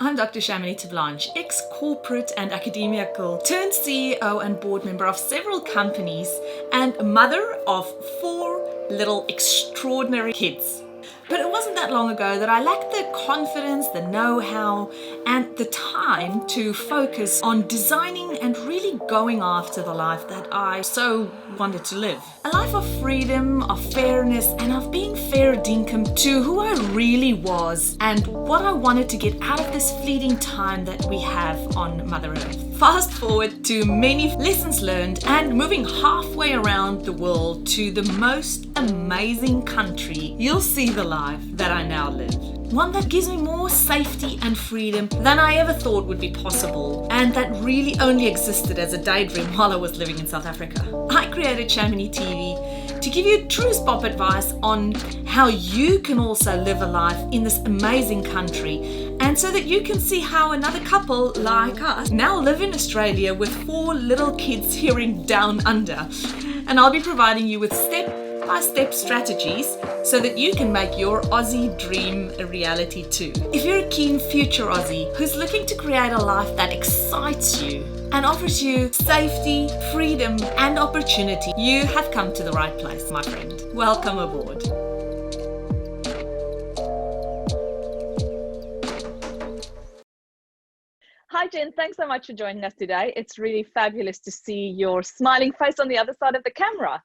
I'm Dr. Chamonix Blanche, ex-corporate and academical, turned CEO and board member of several companies and mother of 4 little extraordinary kids. But it wasn't that long ago that I lacked the confidence, the know-how, and the time to focus on designing and really going after the life that I so wanted to live. A life of freedom, of fairness, and of being fair dinkum to who I really was and what I wanted to get out of this fleeting time that we have on Mother Earth. Fast forward to many lessons learned and moving halfway around the world to the most amazing country, you'll see the life that I now live. One that gives me more safety and freedom than I ever thought would be possible, and that really only existed as a daydream while I was living in South Africa. I created Chamonix TV to give you true spot advice on how you can also live a life in this amazing country, and so that you can see how another couple like us now live in Australia with 4 little kids hearing down under. And I'll be providing you with step-by-step strategies so that you can make your Aussie dream a reality too. If you're a keen future Aussie who's looking to create a life that excites you and offers you safety, freedom, and opportunity, you have come to the right place, my friend. Welcome aboard. Hi Jen, thanks so much for joining us today. It's really fabulous to see your smiling face on the other side of the camera.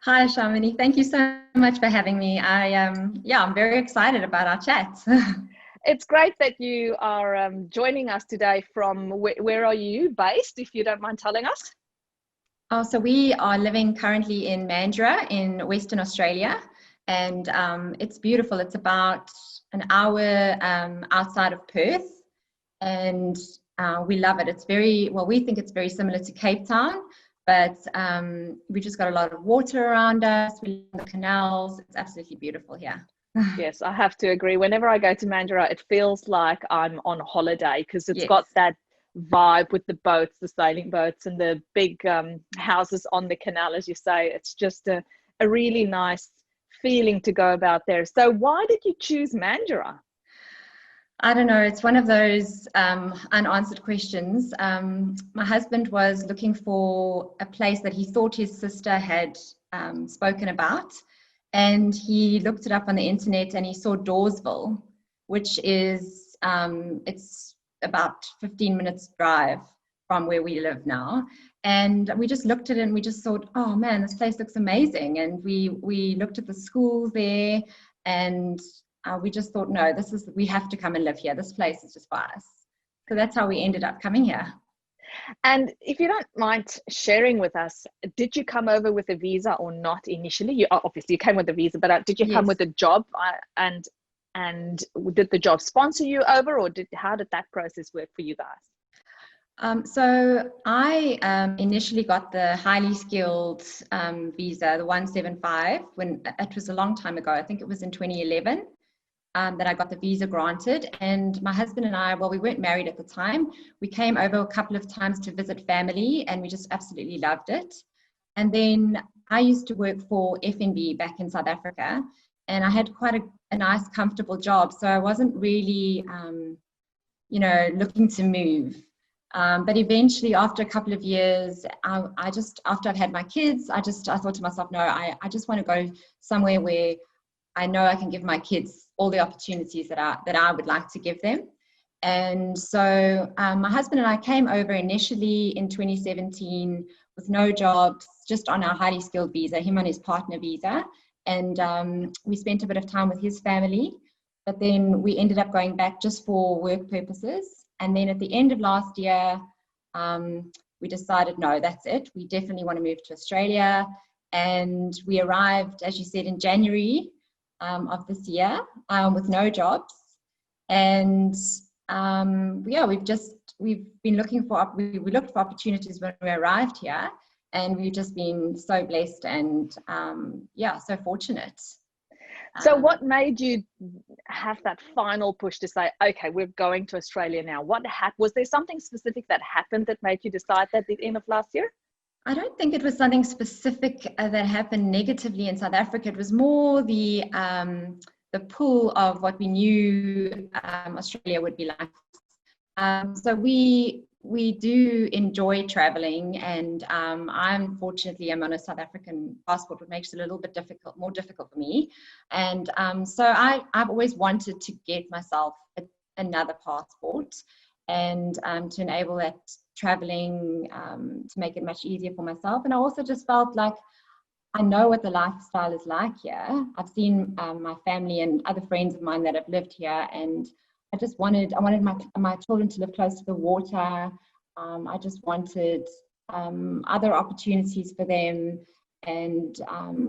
Hi Chamonix, thank you so much for having me. I'm very excited about our chat. It's great that you are joining us today from, where are you based, if you don't mind telling us? So we are living currently in Mandurah in Western Australia, and it's beautiful. It's about an hour outside of Perth, and we love it. It's we think it's very similar to Cape Town, but we just got a lot of water around us. We love the canals. It's absolutely beautiful here. Yes, I have to agree. Whenever I go to Mandurah, it feels like I'm on holiday because it's got that vibe with the boats, the sailing boats, and the big houses on the canal, as you say. It's just a really nice feeling to go about there. So why did you choose Mandurah? I don't know. It's one of those unanswered questions. My husband was looking for a place that he thought his sister had spoken about, and he looked it up on the internet and he saw Dawesville, which is it's about 15 minutes drive from where we live now. And we just looked at it and we just thought, oh man, this place looks amazing. And we looked at the schools there, and we just thought, no, we have to come and live here. This place is just for us. So that's how we ended up coming here. And if you don't mind sharing with us, did you come over with a visa or not initially? You obviously came with a visa, but did you come with a job? And did the job sponsor you over, or how did that process work for you guys? So I initially got the highly skilled visa, the 175, when it was a long time ago. I think it was in 2011. That I got the visa granted, and my husband and I, well, we weren't married at the time. We came over a couple of times to visit family, and we just absolutely loved it. And then I used to work for FNB back in South Africa, and I had quite a nice, comfortable job. So I wasn't really, looking to move. But eventually, after a couple of years, after I've had my kids, I thought to myself, no, I just want to go somewhere where I know I can give my kids all the opportunities that I would like to give them. And so my husband and I came over initially in 2017 with no jobs, just on our highly skilled visa, him on his partner visa. And we spent a bit of time with his family, but then we ended up going back just for work purposes. And then at the end of last year, we decided, no, that's it. We definitely want to move to Australia. And we arrived, as you said, in January of this year with no jobs. And we've been looking for, we looked for opportunities when we arrived here, and we've just been so blessed and so fortunate. So what made you have that final push to say, okay, we're going to Australia now? Was there something specific that happened that made you decide that at the end of last year? I don't think it was something specific that happened negatively in South Africa. It was more the pull of what we knew Australia would be like So we do enjoy traveling, and unfortunately I'm on a South African passport, which makes it a little bit more difficult for me. And so I've always wanted to get myself another passport, and to enable that traveling, to make it much easier for myself. And I also just felt like I know what the lifestyle is like here. I've seen my family and other friends of mine that have lived here, and I wanted my children to live close to the water. I just wanted other opportunities for them, and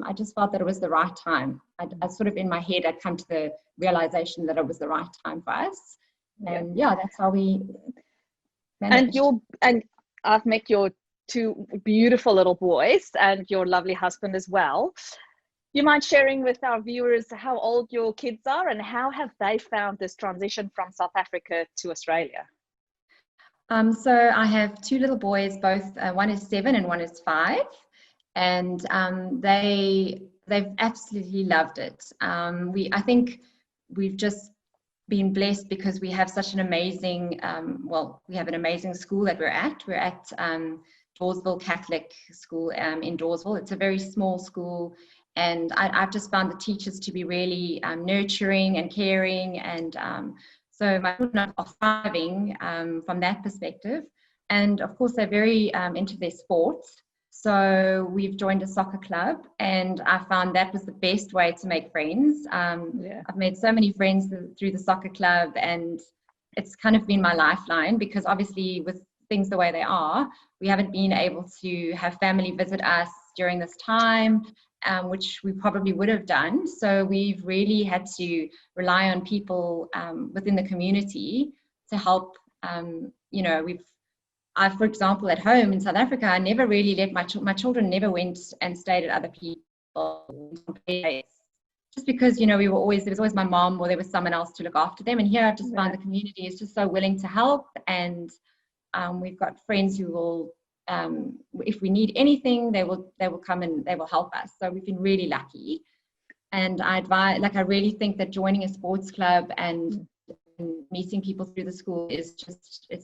I just felt that it was the right time. I sort of in my head, I'd come to the realization that it was the right time for us, and that's how we managed. And I've met your two beautiful little boys and your lovely husband as well. You mind sharing with our viewers how old your kids are and how have they found this transition from South Africa to Australia? So I have two little boys, both one is 7 and one is 5, and they've absolutely loved it. I think we've just been blessed because we have such an amazing, we have an amazing school that we're at. We're at Dawesville Catholic School in Dawesville. It's a very small school. And I've just found the teachers to be really nurturing and caring, and so my children are thriving from that perspective. And of course, they're very into their sports. So we've joined a soccer club, and I found that was the best way to make friends. I've made so many friends through the soccer club, and it's kind of been my lifeline, because obviously with things the way they are, we haven't been able to have family visit us during this time. Which we probably would have done. So we've really had to rely on people within the community to help. For example, at home in South Africa, I never really let my children never went and stayed at other people, just because there was always my mom, or there was someone else to look after them. And here I just found the community is just so willing to help, and we've got friends who will. If we need anything, they will come and they will help us. So we've been really lucky, and I really think that joining a sports club and meeting people through the school it's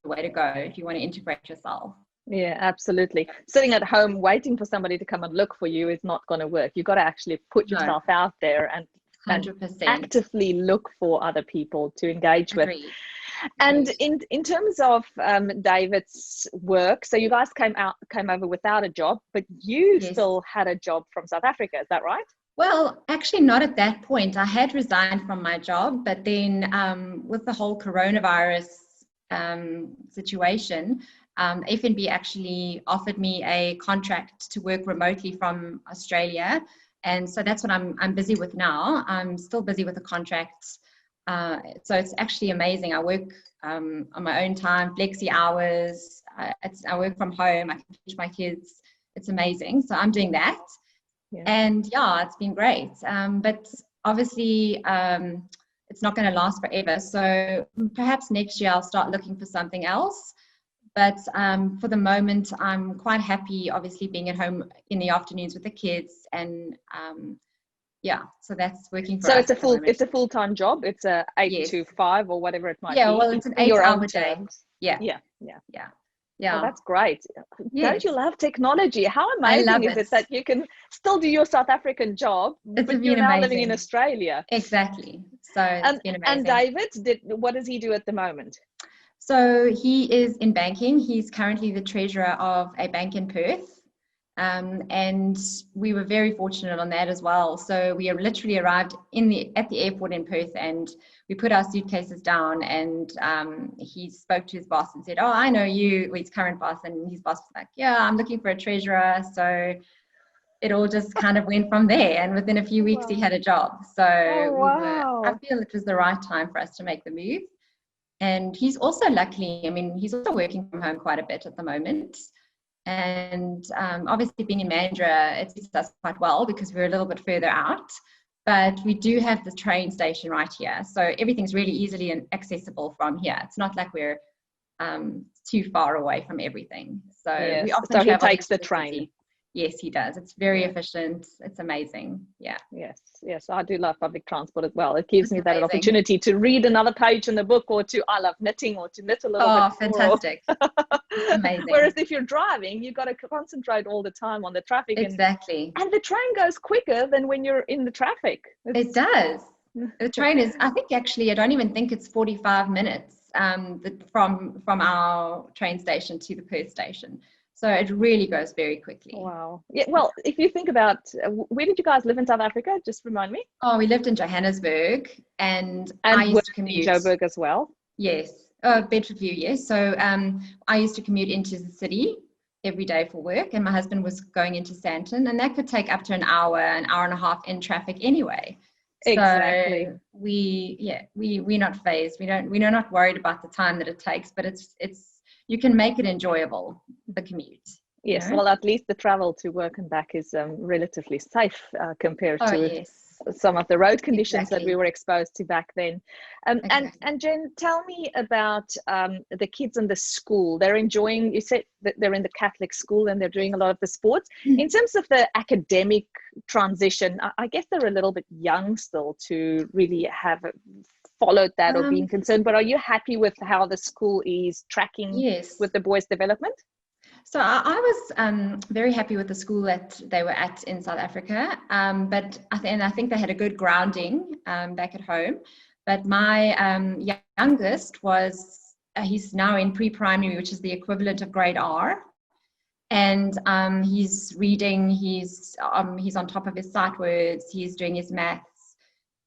the way to go if you want to integrate yourself. Yeah, absolutely. Sitting at home waiting for somebody to come and look for you is not going to work. You've got to actually put yourself out there and 100%. Actively look for other people to engage with. And in terms of David's work, so you guys came over without a job, but you still had a job from South Africa, is that right? Well, actually not at that point. I had resigned from my job, but then with the whole coronavirus situation, FNB actually offered me a contract to work remotely from Australia. And so that's what I'm busy with now. I'm still busy with the contracts. So it's actually amazing. I work on my own time, flexi hours. I work from home. I can teach my kids. It's amazing. So I'm doing that. Yeah. And it's been great. But obviously, it's not going to last forever. So perhaps next year I'll start looking for something else. But for the moment, I'm quite happy, obviously, being at home in the afternoons with the kids, and so that's working for us. So it's a full-time job. It's a 8 to 5 or whatever it might be. Yeah, well, it's an 8-hour day. Yeah. Oh, that's great. Yes. Don't you love technology? How amazing is it that you can still do your South African job, but you're now living in Australia? Exactly. So it's been amazing. And David, what does he do at the moment? So he is in banking. He's currently the treasurer of a bank in Perth. And we were very fortunate on that as well. So we literally arrived at the airport in Perth, and we put our suitcases down, and he spoke to his boss and said, "Oh, I know you," his current boss, and his boss was like, "Yeah, I'm looking for a treasurer." So it all just kind of went from there, and within a few weeks he had a job. So I feel it was the right time for us to make the move. And he's also he's also working from home quite a bit at the moment. And obviously being in Mandurah, it suits us quite well because we're a little bit further out, but we do have the train station right here. So everything's really easily accessible from here. It's not like we're too far away from everything. So we often he takes the train. Yes, he does. It's very efficient. It's amazing. Yeah. Yes, I do love public transport as well. It gives It's me that amazing. opportunity to read another page in the book, or I love knitting, or to knit a little bit more. Fantastic. It's amazing. Whereas if you're driving, you've got to concentrate all the time on the traffic. Exactly. And the train goes quicker than when you're in the traffic. It does. The train is, I think actually, I don't even think it's 45 minutes from our train station to the Perth station. So it really goes very quickly. Wow. Yeah. Well, if you think about, where did you guys live in South Africa? Just remind me. Oh, we lived in Johannesburg, and I used to commute. In Joburg as well. Yes. Bedfordview, yes. So I used to commute into the city every day for work, and my husband was going into Sandton, and that could take up to an hour and a half in traffic anyway. Exactly. So we're not phased. We're not worried about the time that it takes, but it's you can make it enjoyable, the commute. Yes, well, at least the travel to work and back is relatively safe compared to some of the road conditions that we were exposed to back then. And Jen, tell me about the kids in the school. They're enjoying, you said that they're in the Catholic school and they're doing a lot of the sports. In terms of the academic transition, I guess they're a little bit young still to really have followed that or been concerned, but are you happy with how the school is tracking with the boys' development? So I was very happy with the school that they were at in South Africa, but I think they had a good grounding back at home. But my youngest he's now in pre-primary, which is the equivalent of grade R, and he's reading. He's on top of his sight words. He's doing his maths.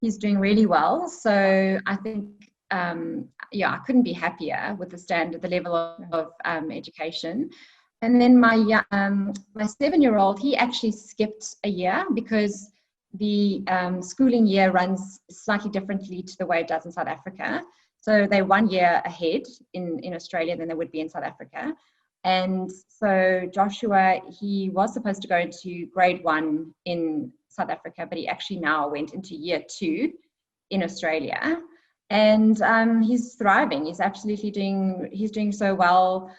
He's doing really well. So I think I couldn't be happier with the level of education. And then my 7-year-old, he actually skipped a year because the schooling year runs slightly differently to the way it does in South Africa. So they're 1 year ahead in Australia than they would be in South Africa. And so Joshua, he was supposed to go into grade 1 in South Africa, but he actually now went into year 2 in Australia. And he's thriving. He's absolutely doing so well.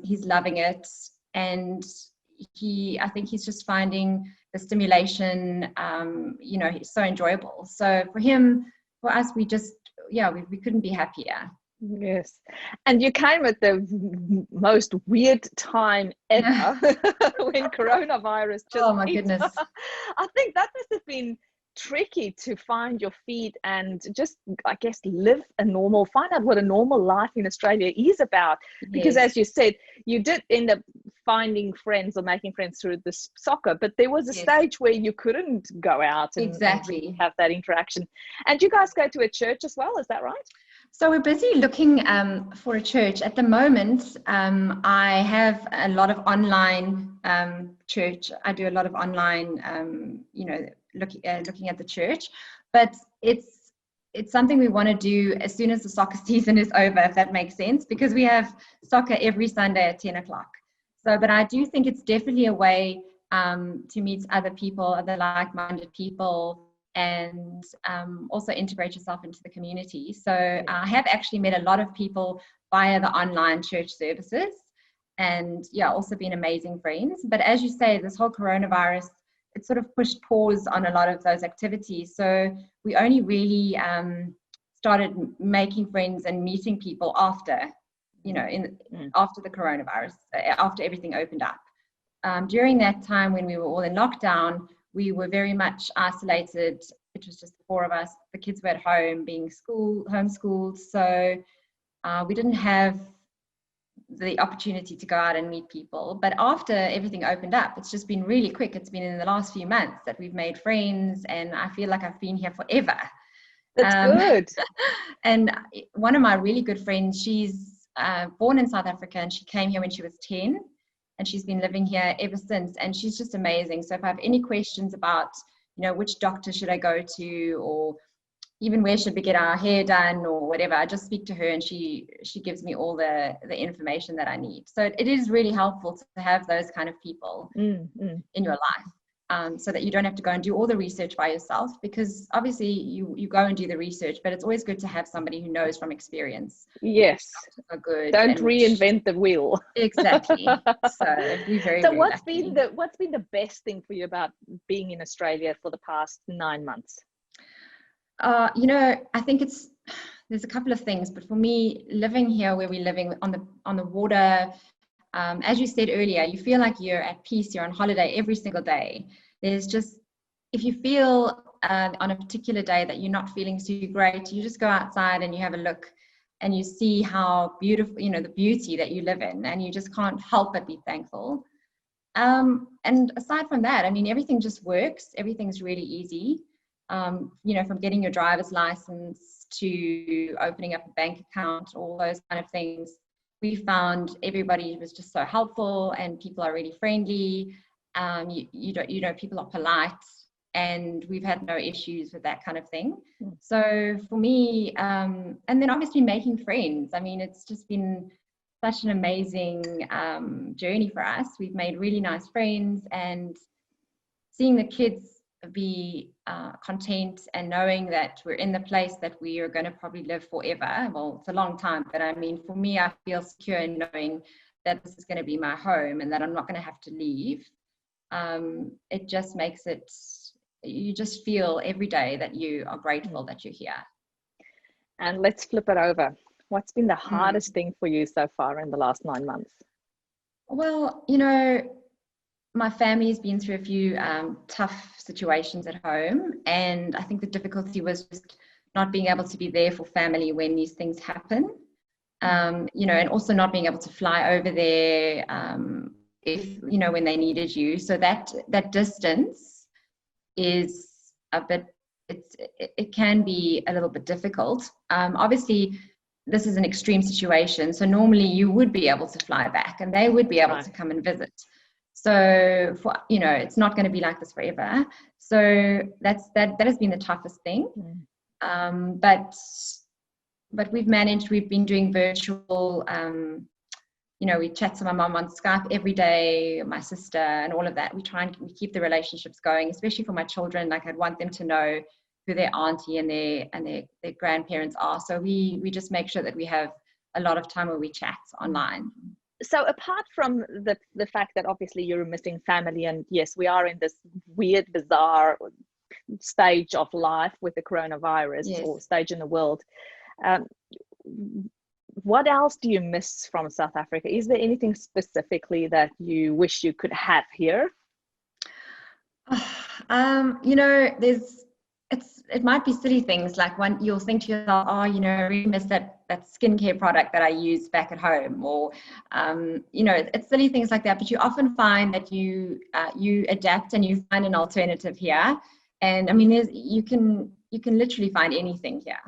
He's loving it, and I think he's just finding the stimulation, it's so enjoyable. So for us, we couldn't be happier. Yes. And you came at the most weird time ever when coronavirus just oh my goodness. I think that must have been tricky to find your feet and just, I guess, find out what a normal life in Australia is about. Because as you said, you did end up finding friends or making friends through the soccer, but there was a stage where you couldn't go out and really have that interaction. And you guys go to a church as well, is that right? So we're busy looking for a church. At the moment, I have a lot of online church. I do a lot of online, looking at the church. But it's something we want to do as soon as the soccer season is over, if that makes sense, because we have soccer every Sunday at 10 o'clock. So, but I do think it's definitely a way to meet other people, other like-minded people, and also integrate yourself into the community. So I have actually met a lot of people via the online church services, and also been amazing friends. But as you say, this whole coronavirus, it sort of pushed pause on a lot of those activities. So we only really started making friends and meeting people after the coronavirus, after everything opened up. During that time when we were all in lockdown, we were very much isolated. It was just the 4 of us. The kids were at home being homeschooled. So we didn't have the opportunity to go out and meet people. But after everything opened up, it's just been really quick. It's been in the last few months that we've made friends, and I feel like I've been here forever. That's good. And one of my really good friends, she's born in South Africa, and she came here when she was 10. And she's been living here ever since, and she's just amazing. So if I have any questions about, which doctor should I go to, or even where should we get our hair done, or whatever, I just speak to her, and she gives me all the information that I need. So it is really helpful to have those kind of people in your life. so that you don't have to go and do all the research by yourself, because obviously you go and do the research, but it's always good to have somebody who knows from experience. Yes. Are good. Don't reinvent the wheel. Exactly. So we're very, so very what's lucky. been the best thing for you about being in Australia for the past 9 months? You know, I think there's a couple of things, but for me, living here where we're living on the water, as you said earlier, you feel like you're at peace, you're on holiday every single day. There's just, if you feel on a particular day that you're not feeling too great, you just go outside and you have a look and you see how beautiful, you know, the beauty that you live in, and you just can't help but be thankful. And aside from that, I mean, everything just works. Everything's really easy. You know, from getting your driver's license to opening up a bank account, all those kind of things. We found everybody was just so helpful, and people are really friendly. You know, people are polite, and we've had no issues with that kind of thing. So for me, and then obviously making friends. I mean, it's just been such an amazing journey for us. We've made really nice friends, and seeing the kids be content and knowing that we're in the place that we are going to probably live forever. Well, it's a long time, but I mean, for me, I feel secure in knowing that this is going to be my home and that I'm not going to have to leave. It just makes it, you just feel every day that you are grateful that you're here. And let's flip it over. What's been the hardest thing for you so far in the last 9 months? Well, you know, my family's been through a few tough situations at home, and I think the difficulty was just not being able to be there for family when these things happen. You know, and also not being able to fly over there if, you know, when they needed you. So that distance is a bit, it can be a little bit difficult. Obviously, this is an extreme situation, so normally you would be able to fly back and they would be able to come and visit. So for, you know, it's not going to be like this forever. So that has been the toughest thing. But we've managed. We've been doing virtual. You know, we chat to my mom on Skype every day, my sister, and all of that. We try and we keep the relationships going, especially for my children. Like, I'd want them to know who their auntie and their grandparents are. So we just make sure that we have a lot of time where we chat online. So apart from the fact that obviously you're missing family, and yes, we are in this weird, bizarre stage of life with the coronavirus, or stage in the world, what else do you miss from South Africa? Is there anything specifically that you wish you could have here? You know, it might be silly things, like when you'll think to yourself, oh, you know, I really miss that skincare product that I used back at home, or you know, it's silly things like that. But you often find that you adapt and you find an alternative here. And I mean, you can literally find anything here.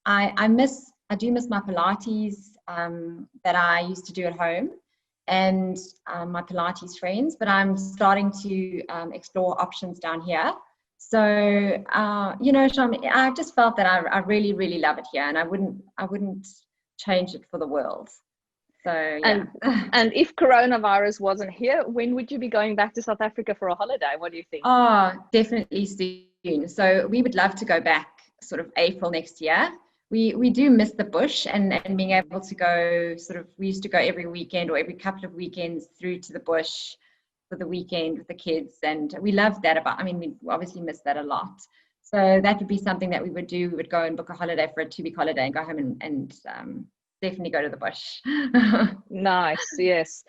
I do miss my Pilates that I used to do at home, and my Pilates friends. But I'm starting to explore options down here. So, you know, I just felt that I really, really love it here, and I wouldn't change it for the world. So, yeah. And if coronavirus wasn't here, when would you be going back to South Africa for a holiday? What do you think? Oh, definitely soon. So we would love to go back sort of April next year. We do miss the bush and being able to go we used to go every weekend or every couple of weekends through to the bush for the weekend with the kids, and we love that we obviously miss that a lot. So that would be something that we would do. We would go and book a holiday for a 2-week holiday and go home and definitely go to the bush. Nice, yes.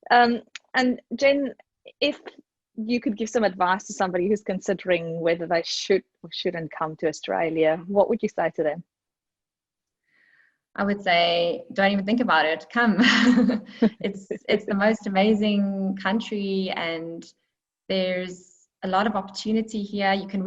And Jen, if you could give some advice to somebody who's considering whether they should or shouldn't come to Australia, what would you say to them? I would say, don't even think about it. Come. It's the most amazing country, and there's a lot of opportunity here. You can